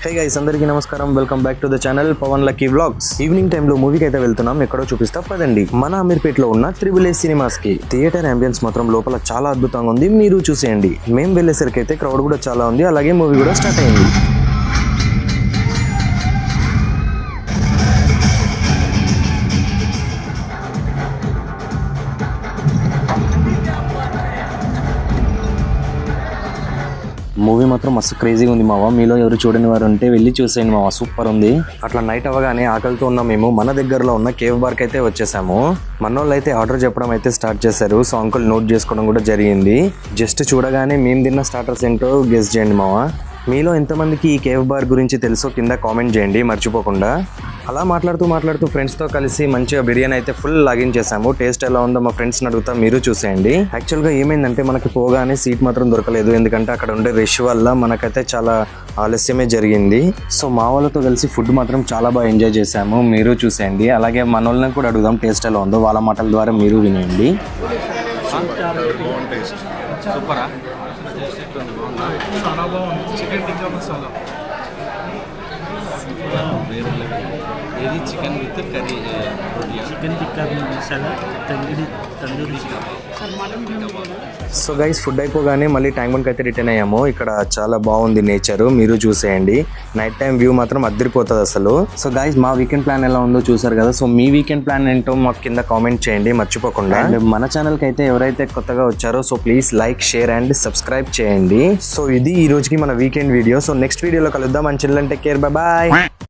హే guys, అందరికీ నమస్కారం. Welcome back to the channel Pavan Lucky vlogs. Evening టైంలో మూవీకి అయితే వెళ్తున్నాం. ఎక్కడో చూపిస్తా పదండి. మన అమీర్పేటలో ఉన్న త్రిబుల్ ఏ సినిమాస్ కి థియేటర్ అంబియన్స్ మాత్రం లోపల చాలా అద్భుతంగా ఉంది. మీరు చూసేయండి. మేము వెళ్ళేసరికి అయితే క్రౌడ్ కూడా చాలా ఉంది. అలాగే మూవీ కూడా స్టార్ట్ అయింది. మూవీ మాత్రం మస్తు క్రేజీగా ఉంది మావా. మీలో ఎవరు చూడని వారు ఉంటే వెళ్ళి చూసేయండి మావా, సూపర్ ఉంది. అట్లా నైట్ అవ్వగానే ఆకలితో ఉన్న మేము మన దగ్గరలో ఉన్న కేవ్ బార్కి అయితే వచ్చేసాము. మనోళ్ళు అయితే ఆర్డర్ చెప్పడం అయితే స్టార్ట్ చేశారు. సో అంకుల్ నోట్ చేసుకోవడం కూడా జరిగింది. జస్ట్ చూడగానే మేము తిన్న స్టార్టర్స్ ఏంటో గెస్ చేయండి మావా. మీలో ఎంతమందికి ఈ కేవ్ బార్ గురించి తెలుసో కింద కామెంట్ చేయండి మర్చిపోకుండా. అలా మాట్లాడుతూ ఫ్రెండ్స్తో కలిసి మంచిగా బిర్యానీ అయితే ఫుల్ లాగించేసాము. టేస్ట్ ఎలా ఉందో మా ఫ్రెండ్స్ని అడుగుతా, మీరు చూసేయండి. యాక్చువల్గా ఏమైందంటే మనకి పోగానే సీట్ మాత్రం దొరకలేదు. ఎందుకంటే అక్కడ ఉండే రష్ వల్ల మనకైతే చాలా ఆలస్యమే జరిగింది. సో మా వాళ్ళతో కలిసి ఫుడ్ మాత్రం చాలా బాగా ఎంజాయ్ చేసాము. మీరు చూసేయండి. అలాగే మన వాళ్ళని కూడా అడుగుదాం టేస్ట్ ఎలా ఉందో. వాళ్ళ మాటల ద్వారా మీరు వినేయండి. చాలా బాగుంది. చికెన్ టిక్కా మసాలా వేరే లెవెల్. ఇది chicken with curry, chicken tikka masala, tandoori. So guys, food అయిపోగానే మళ్ళీ ట్యాంక్ బండ్కి అయితే రిటర్న్ అయ్యాము. ఇక్కడ చాలా బాగుంది నేచర్, మీరు చూసేయండి. నైట్ టైం వ్యూ మాత్రం అద్దరిపోతుంది అసలు. సో గైస్, మా వీకెండ్ ప్లాన్ ఎలా ఉందో చూసారు కదా. సో మీ వీకెండ్ ప్లాన్ ఏంటో మాకు కింద కామెంట్ చేయండి మర్చిపోకుండా. అండ్ మన ఛానల్కి అయితే ఎవరైతే కొత్తగా వచ్చారో so please like, share and subscribe చేయండి. సో ఇది ఈ రోజుకి మన వీకెండ్ వీడియో. సో నెక్స్ట్ వీడియోలో కలుద్దాం. And children take care, bye bye.